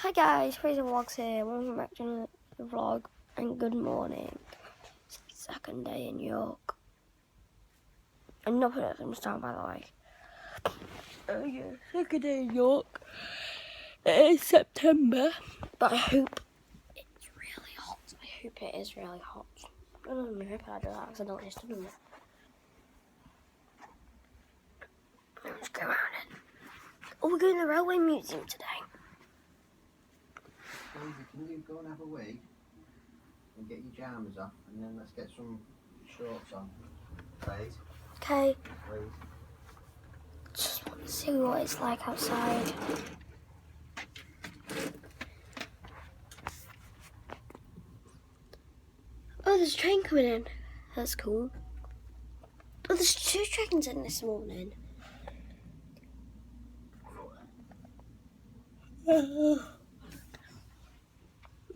Hi guys, Fraser Vlogs here. Welcome back to another vlog and good morning. It's the second day in York. I'm not putting it from the start, by the way. Oh yeah, second day in York. It is September, but I hope it's really hot. I hope it is really hot. I don't hope I do that because I don't just do it. Let's go around it. Oh, we're going to the Railway Museum today. Can you go and have a wee and get your jammers off, and then let's get some shorts on, please. Okay. Please. Just want to see what it's like outside. Oh, there's a train coming in. That's cool. Oh, there's 2 trains in this morning.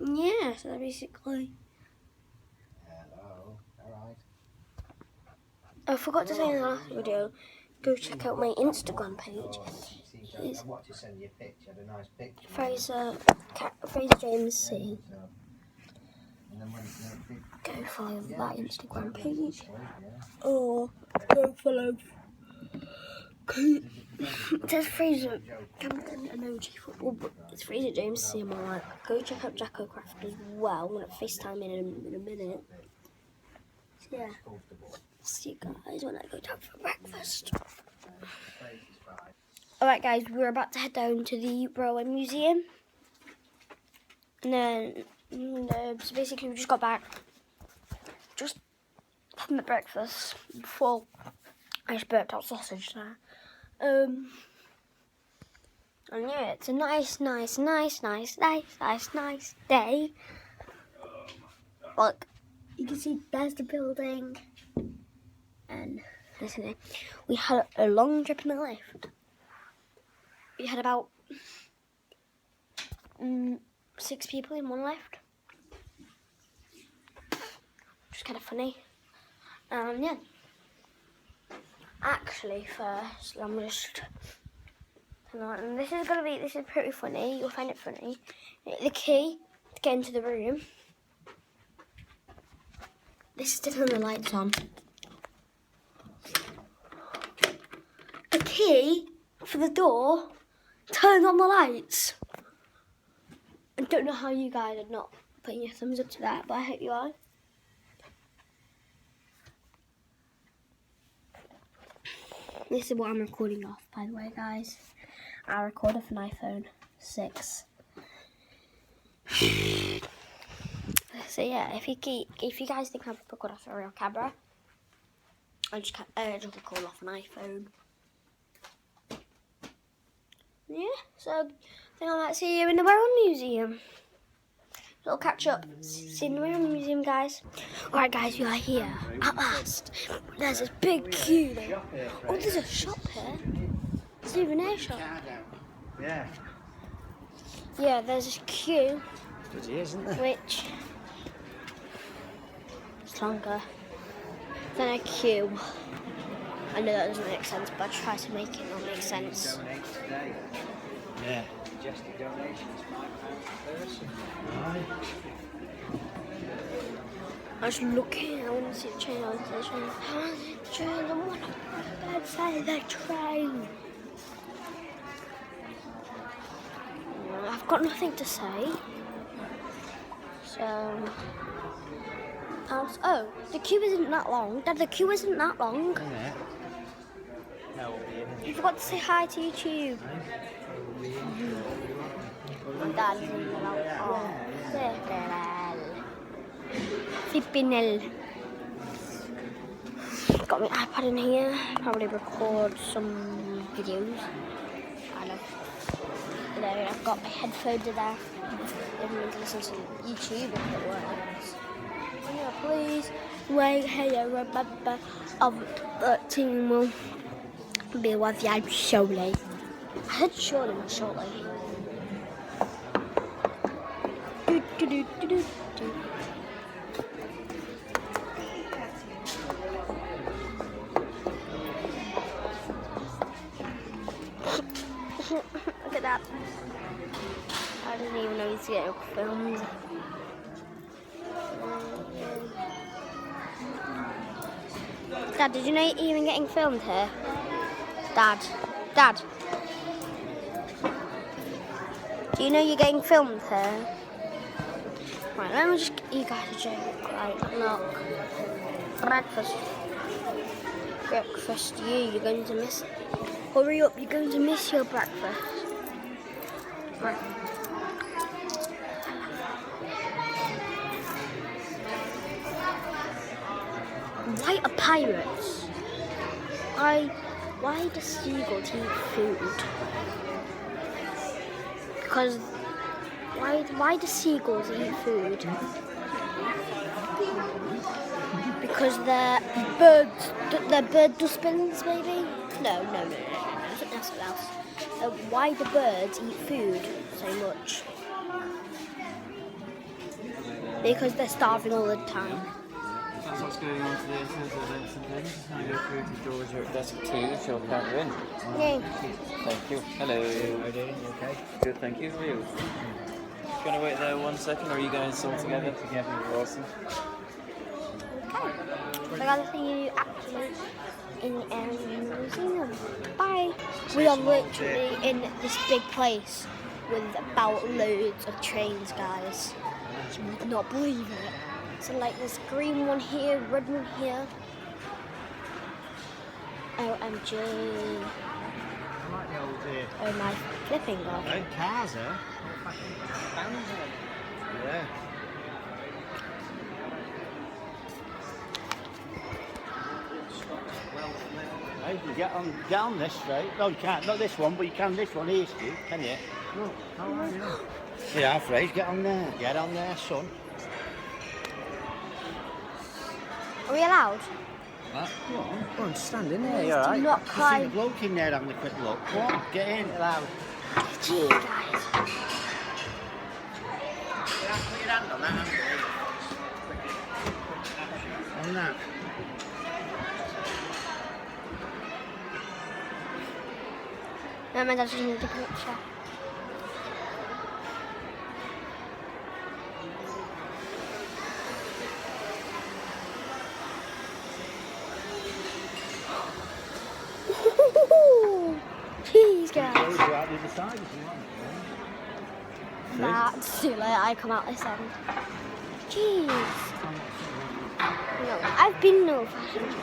Yeah, so basically. Hello. Alright. I forgot to say in the last video, go check out my Instagram page. It's I want to send you a picture, a nice picture. Fraser James C. Go follow that Instagram page. Or go follow. It says Fraser Campton Emoji Football, but it's Fraser James C. I'm like, go check out Jacko Craft as well. I'm gonna FaceTime in a minute. So yeah, see you guys when I go down for breakfast. Alright guys, we're about to head down to the Railway Museum. And then, so basically we just got back. Just had my breakfast before I just burped out sausage there. And yeah, it's a nice day. Look, you can see there's the building. And listen, we had a long trip in the lift. We had about 6 people in one lift. Which is kind of funny. Yeah. Actually, first, I'm just. And this is pretty funny. You'll find it funny. The key to get into the room. This is to turn the lights on. The key for the door turns on the lights. I don't know how you guys are not putting your thumbs up to that, but I hope you are. This is what I'm recording off, by the way, guys. I record off an iPhone 6. So yeah, if you guys think I've record off a real camera, I just record off an iPhone. Yeah, so I think I might see you in the Railway Museum. So I'll catch up. See you in the Railway Museum, guys. Alright guys, we are here at last. There's this big queue there. Oh, there's a shop here. Souvenir shop. Yeah. Yeah, there's this queue. It is, isn't there? Which is longer than a queue. I know that doesn't make sense, but I try to make it not make sense. Yeah. Suggested donations £5 per person. Right. I was looking, I want to see the train, I want to see the train. I want to see the train, I want to go outside the train. I've got nothing to say. So, oh, the queue isn't that long. Dad, the queue isn't that long. Yeah. No, You forgot to say hi to YouTube. My dad's in the Flipping hell. Got my iPad in here. Probably record some videos. There, I've got my headphones in there. If you want to listen to YouTube if it works. Yeah, please wait here, remember of the team will be with you shortly. I said shortly, not shortly. Look at that. I didn't he's getting filmed. Dad, did you know you're even getting filmed here? Dad. Do you know you're getting filmed here? Right, let me just get you guys a joke. Right, look. Breakfast. You're going to miss it. Hurry up, you're going to miss your breakfast. Right. Why are pirates? Why do seagulls eat food? Because why do seagulls eat food? Because they're bird dustbins, maybe? No. I think that's what else. Why do birds eat food so much? Because they're starving all the time. That's what's going on today in terms of events and things. Just going to go through to Georgia at desk 2 if you'll count her in. Yay. Thank you. Hello. How are you doing? You okay? Good, thank you. How are you? Going to wait there 1 second, or are you guys all together? You're awesome. Okay. So I gotta see you actually in the museum. Bye. We are literally in this big place with about loads of trains, guys. You would not believe it. So like there's green one here, red one here. OMG. I like the old Oh my flipping god. old cars there. Yeah. Hey, you can get on this straight. No, you can't. Not this one, but you can this one here, Stu. Can you? Look, how are you? Yeah, Fraser, get on there. Get on there, son. Are we allowed? Go on, stand in there. Please You're do right. not I see climb. the bloke in there having a quick look. Come on, get in. Allowed. Gee, guys. Put your hand on that hand. On that. No, my dad just needs a picture. Jeez, guys. Those are out the other side if you want. Nah, it's too late. I come out this end. Jeez. No, I've been no fashion train.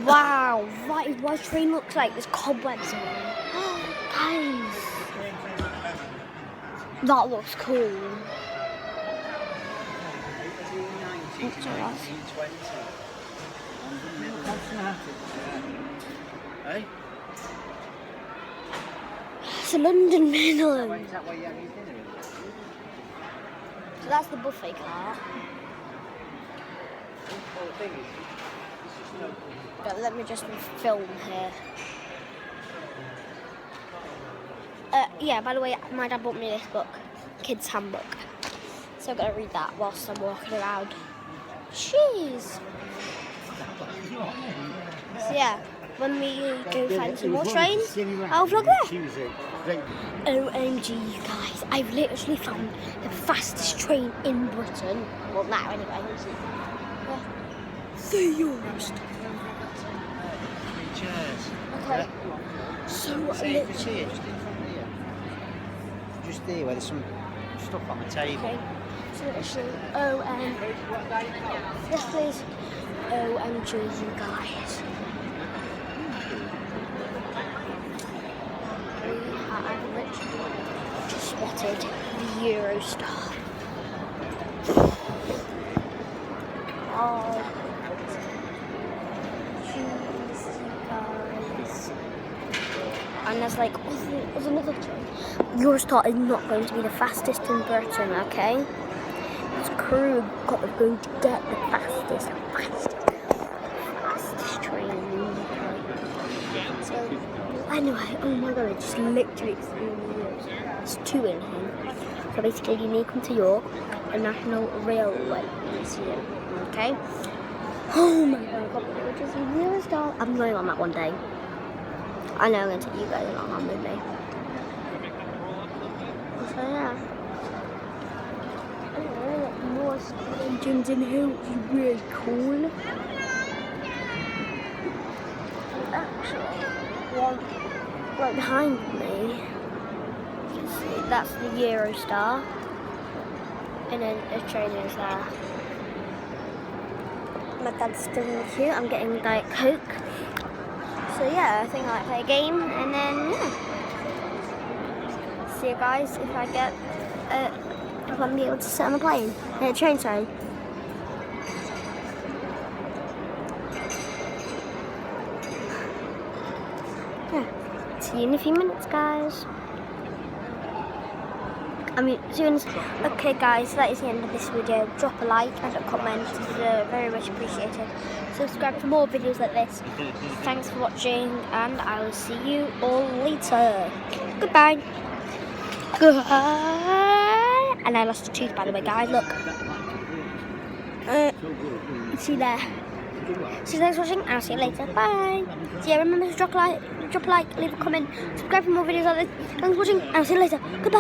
Wow, what a train looks like. There's cobwebs in it. Guys, that looks cool. What's that? Hey? It's a London Midland. Is that where you have your dinner in? So that's the buffet cart. Well, the thing is, it's just no. But let me just film here. Yeah, by the way, my dad bought me this book, Kid's Handbook. So I'm going to read that whilst I'm walking around. Jeez. So yeah, when we go find some more trains, I'll vlog there. OMG, you guys, I've literally found the fastest train in Britain. Well, now anyway. The Eurostar. Chairs. Okay. So literally. Just here, just in front of here. Just there where there's some stuff on the table. Okay. So literally, yes please. OMG, you guys. We have literally just spotted the Eurostar. Oh, jeez, you guys. And there's like, there's another train. Eurostar is not going to be the fastest in Britain, okay? This crew are going to get the fastest train in the UK. So, anyway, oh my god, I just literally experienced there's two in here. So basically, you need to come to York, a National Railway Museum, okay? Oh my god, I've got pictures of Eurostar. I'm going on that one day. I know I'm going to take you guys along on with me. pigeons in here, which is really cool. Actually, one right behind me, you can see that's the Eurostar, and then the train is there. My dad's still in the queue. I'm getting Diet Coke. So yeah, I think I might play a game, and then yeah. See you guys if I get if I'm able to sit on the plane, train, sorry. Yeah. See you in a few minutes, guys. I mean, soon as... Okay, guys, that is the end of this video. Drop a like and a comment. It's very much appreciated. Subscribe for more videos like this. Thanks for watching, and I will see you all later. Goodbye. Goodbye. And I lost a tooth, by the way, guys. Look. See there. So thanks for watching, and I'll see you later. Bye. So yeah, remember to drop a like, leave a comment, subscribe for more videos like this. Thanks for watching, and I'll see you later. Goodbye.